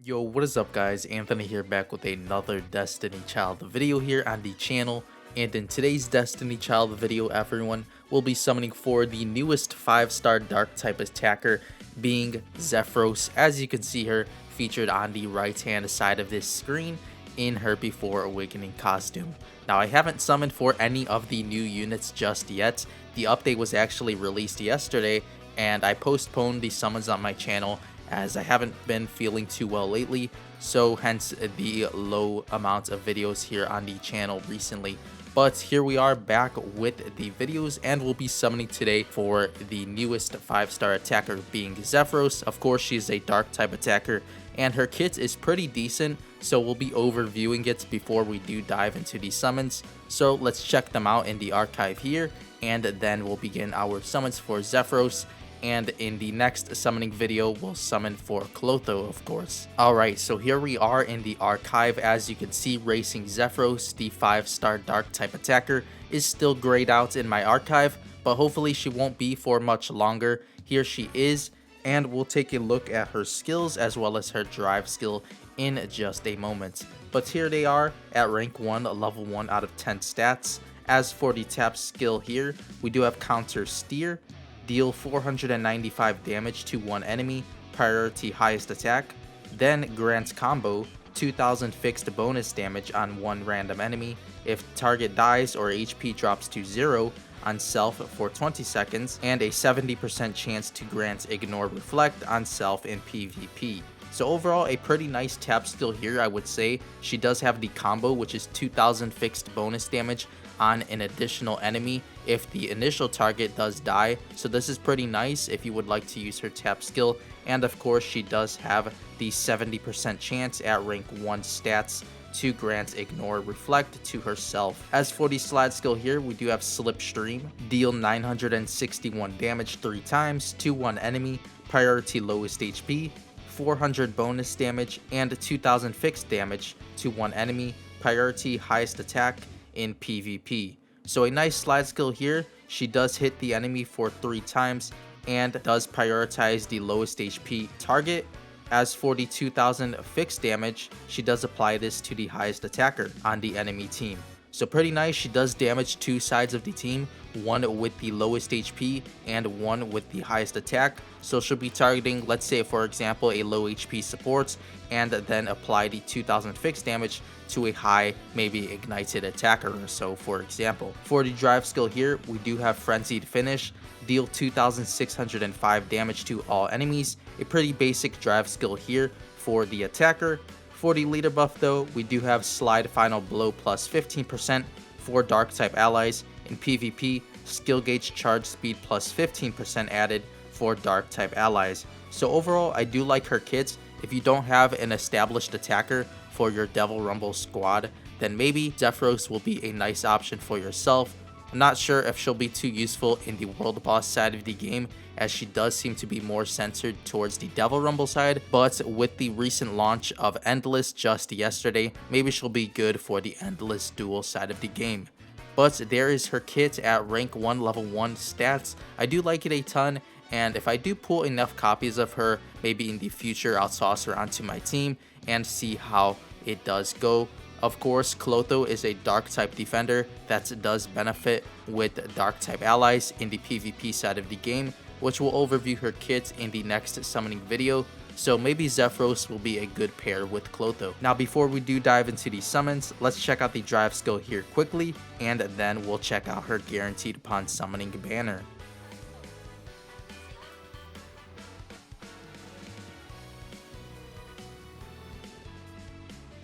Yo, what is up guys? Anthony here, back with another Destiny Child video here on the channel. And in today's Destiny Child video, everyone will be summoning for the newest 5-star dark type attacker, being Zephyros, as you can see her featured on the right hand side of this screen in her Before Awakening costume. Now, I haven't summoned for any of the new units just yet. The update was actually released yesterday, and I postponed the summons on my channel as I haven't been feeling too well lately, so hence the low amount of videos here on the channel recently. But here we are back with the videos, and we'll be summoning today for the newest 5-star attacker, being Zephyros. Of course, she's a dark type attacker and her kit is pretty decent, so we'll be overviewing it before we do dive into the summons. So let's check them out in the archive here, and then we'll begin our summons for Zephyros. And in the next summoning video, we'll summon for Clotho, of course. Alright, so here we are in the archive. As you can see, Racing Zephyros, the 5-star dark type attacker, is still grayed out in my archive, but hopefully she won't be for much longer. Here she is, and we'll take a look at her skills as well as her drive skill in just a moment. But here they are at rank 1, level 1 out of 10 stats. As for the tap skill here, we do have Counter Steer, deal 495 damage to one enemy, priority highest attack, then grants combo 2000 fixed bonus damage on one random enemy if target dies or HP drops to 0 on self for 20 seconds, and a 70% chance to grant ignore reflect on self in PvP. So overall, a pretty nice tap skill here, I would say. She does have the combo, which is 2000 fixed bonus damage on an additional enemy if the initial target does die. So this is pretty nice if you would like to use her tap skill. And of course, she does have the 70% chance at rank 1 stats to grant ignore reflect to herself. As for the slide skill here, we do have Slipstream, deal 961 damage 3 times to one enemy, priority lowest HP, 400 bonus damage, and 2000 fixed damage to one enemy, priority highest attack in PvP. So a nice slide skill here. She does hit the enemy for 3 times and does prioritize the lowest HP target. As for the 2000 fixed damage, she does apply this to the highest attacker on the enemy team. So pretty nice. She does damage 2 sides of the team, one with the lowest HP and one with the highest attack. So she'll be targeting, let's say for example, a low HP support, and then apply the 2000 fixed damage to a high, maybe ignited attacker or so, for example. For the drive skill here, we do have Frenzied Finish, deal 2605 damage to all enemies. A pretty basic drive skill here for the attacker. For the leader buff though, we do have Slide Final Blow plus 15% for dark type allies. In PvP, skill gauge charge speed plus 15% added for dark type allies. So overall, I do like her kits. If you don't have an established attacker for your Devil Rumble squad, then maybe Zephyros will be a nice option for yourself. I'm not sure if she'll be too useful in the world boss side of the game, as she does seem to be more centered towards the Devil Rumble side, but with the recent launch of Endless just yesterday, maybe she'll be good for the Endless duel side of the game. But there is her kit at rank 1 level 1 stats. I do like it a ton, and if I do pull enough copies of her, maybe in the future I'll toss her onto my team and see how it does go. Of course, Clotho is a dark type defender that does benefit with dark type allies in the PvP side of the game, which will overview her kit in the next summoning video. So maybe Zephyros will be a good pair with Clotho. Now before we do dive into the summons, let's check out the drive skill here quickly, and then we'll check out her guaranteed upon summoning banner.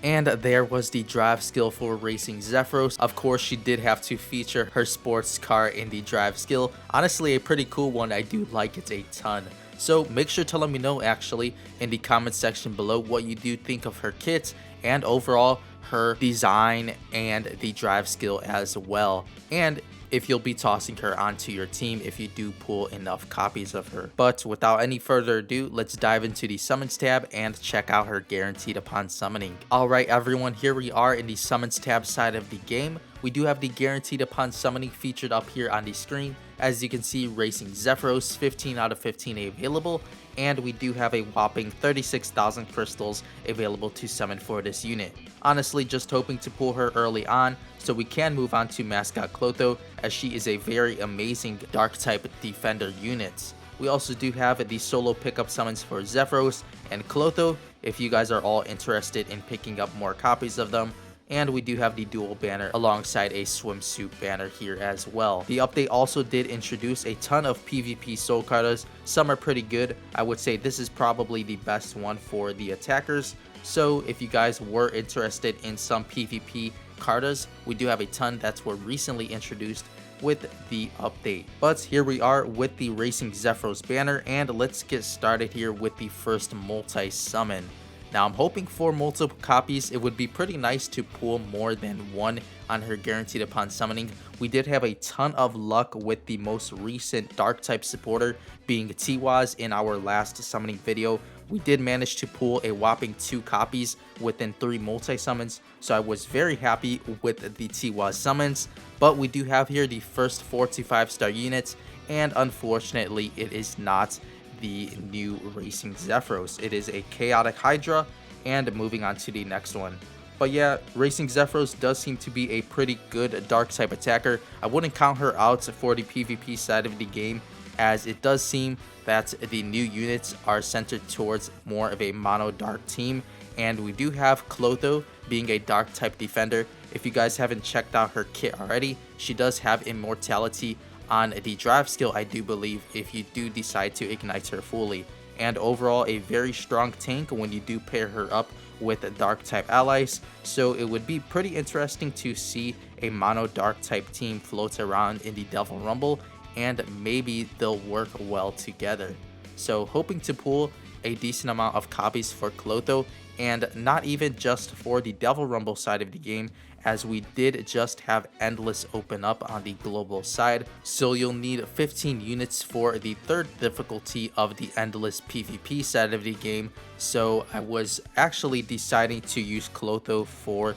And there was the drive skill for Racing Zephyros. Of course, she did have to feature her sports car in the drive skill. Honestly, a pretty cool one. I do like it a ton. So make sure to let me know actually in the comment section below what you do think of her kit and overall her design and the drive skill as well. And if you'll be tossing her onto your team if you do pull enough copies of her. But without any further ado, let's dive into the summons tab and check out her guaranteed upon summoning. Alright everyone, here we are in the summons tab side of the game. We do have the guaranteed upon summoning featured up here on the screen. As you can see, Racing Zephyros 15 out of 15 available, and we do have a whopping 36,000 crystals available to summon for this unit. Honestly, just hoping to pull her early on so we can move on to Mascot Clotho, as she is a very amazing dark type defender unit. We also do have the solo pickup summons for Zephyros and Clotho if you guys are all interested in picking up more copies of them. And we do have the dual banner alongside a swimsuit banner here as well. The update also did introduce a ton of PvP soul cards. Some are pretty good. I would say this is probably the best one for the attackers. So if you guys were interested in some PvP cards, we do have a ton that were recently introduced with the update. But here we are with the Racing Zephyros banner, and let's get started here with the first multi-summon. Now I'm hoping for multiple copies. It would be pretty nice to pull more than one on her guaranteed upon summoning. We did have a ton of luck with the most recent dark type supporter being Tiwaz in our last summoning video. We did manage to pull a whopping 2 copies within 3 multi-summons, so I was very happy with the Tiwaz summons. But we do have here the first 4 to 5 star units, and unfortunately it is not the new Racing Zephyros. It is a Chaotic Hydra, and moving on to the next one. But yeah, Racing Zephyros does seem to be a pretty good dark type attacker. I wouldn't count her out for the PvP side of the game, as it does seem that the new units are centered towards more of a mono dark team. And we do have Clotho being a dark type defender. If you guys haven't checked out her kit already, she does have immortality on the drive skill, I do believe, if you do decide to ignite her fully. And overall, a very strong tank when you do pair her up with dark type allies. So it would be pretty interesting to see a mono dark type team float around in the Devil Rumble, and maybe they'll work well together. So hoping to pull a decent amount of copies for Clotho, and not even just for the Devil Rumble side of the game, as we did just have Endless open up on the global side. So you'll need 15 units for the 3rd difficulty of the Endless PvP side of the game. So I was actually deciding to use Clotho for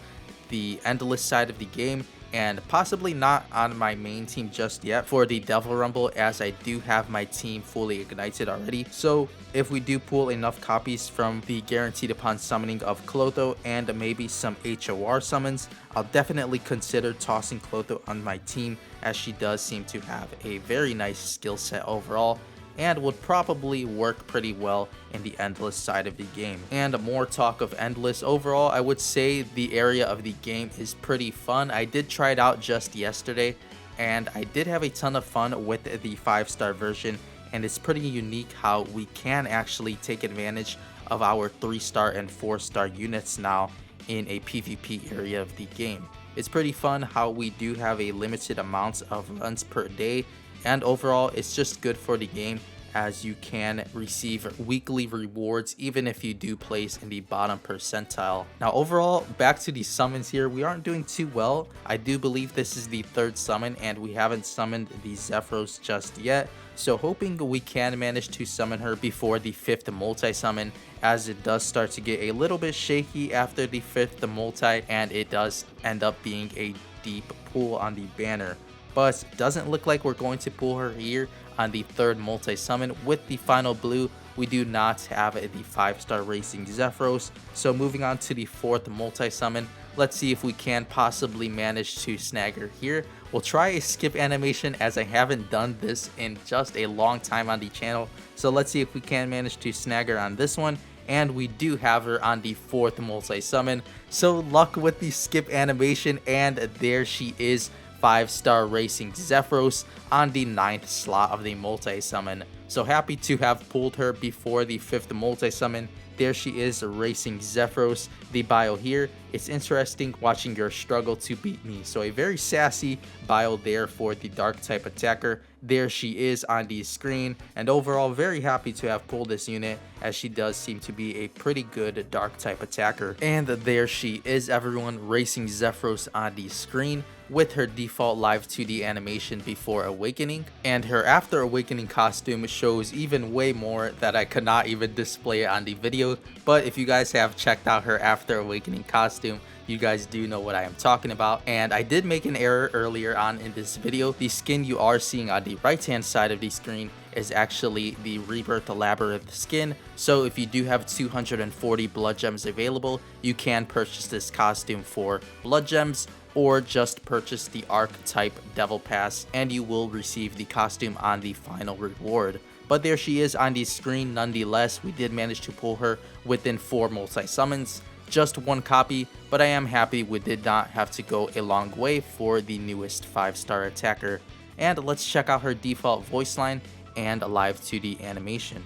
the Endless side of the game, and possibly not on my main team just yet for the Devil Rumble, as I do have my team fully ignited already. So if we do pull enough copies from the guaranteed upon summoning of Clotho and maybe some HOR summons, I'll definitely consider tossing Clotho on my team, as she does seem to have a very nice skill set overall, and would probably work pretty well in the Endless side of the game. And more talk of Endless, overall I would say the area of the game is pretty fun. I did try it out just yesterday, and I did have a ton of fun with the 5-star version, and it's pretty unique how we can actually take advantage of our 3-star and 4-star units now in a PvP area of the game. It's pretty fun how we do have a limited amount of runs per day, and overall it's just good for the game, as you can receive weekly rewards even if you do place in the bottom percentile. Now overall, back to the summons here, we aren't doing too well. I do believe this is the 3rd summon, and we haven't summoned the Zephyros just yet, so hoping we can manage to summon her before the 5th multi-summon, as it does start to get a little bit shaky after the 5th multi, and it does end up being a deep pull on the banner. But doesn't look like we're going to pull her here on the 3rd multi-summon. With the final blue, we do not have the 5-star Racing Zephyros. So moving on to the 4th multi-summon, let's see if we can possibly manage to snag her here. We'll try a skip animation, as I haven't done this in just a long time on the channel. So let's see if we can manage to snag her on this one. And we do have her on the 4th multi-summon. So luck with the skip animation, and there she is, 5-star Racing Zephyros on the 9th slot of the multi-summon. So happy to have pulled her before the 5th multi-summon. There she is, Racing Zephyros. The bio here, it's interesting watching your struggle to beat me. So a very sassy bio there for the dark type attacker. There she is on the screen, and overall very happy to have pulled this unit, as she does seem to be a pretty good dark type attacker. And there she is, everyone, Racing Zephyros on the screen with her default live 2D animation before awakening, and her after awakening costume shows even way more that I could not even display it on the video. But if you guys have checked out her after awakening costume, you guys do know what I am talking about. And I did make an error earlier on in this video. The skin you are seeing on the right hand side of the screen is actually the Rebirth Labyrinth skin. So if you do have 240 blood gems available, you can purchase this costume for blood gems, or just purchase the archetype Devil Pass and you will receive the costume on the final reward. But there she is on the screen nonetheless. We did manage to pull her within 4 multi-summons. Just 1 copy, but I am happy we did not have to go a long way for the newest 5-star attacker. And let's check out her default voice line and live 2D animation.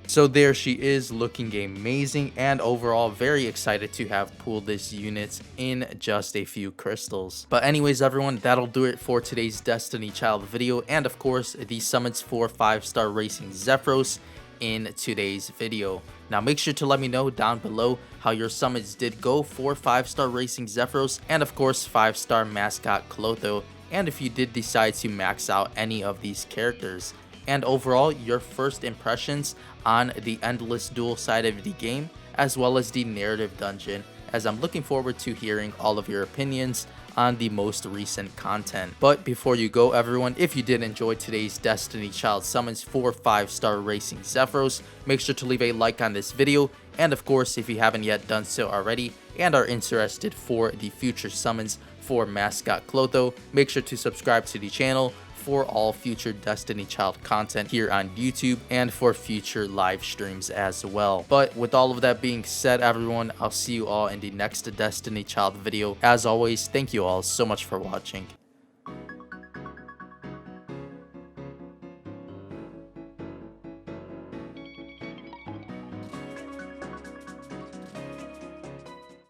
So there she is, looking amazing, and overall very excited to have pulled this unit in just a few crystals. But anyways everyone, that'll do it for today's Destiny Child video, and of course the summons for 5-star Racing Zephyros in today's video. Now make sure to let me know down below how your summons did go for 5-star Racing Zephyros, and of course 5-star mascot Clotho, and if you did decide to max out any of these characters. And overall, your first impressions on the Endless Duel side of the game, as well as the narrative dungeon, as I'm looking forward to hearing all of your opinions on the most recent content. But before you go everyone, if you did enjoy today's Destiny Child summons for 5-star Racing Zephyros, make sure to leave a like on this video, and of course if you haven't yet done so already and are interested for the future summons for mascot Clotho, make sure to subscribe to the channel for all future Destiny Child content here on YouTube and for future live streams as well. But with all of that being said everyone, I'll see you all in the next Destiny Child video. As always, thank you all so much for watching.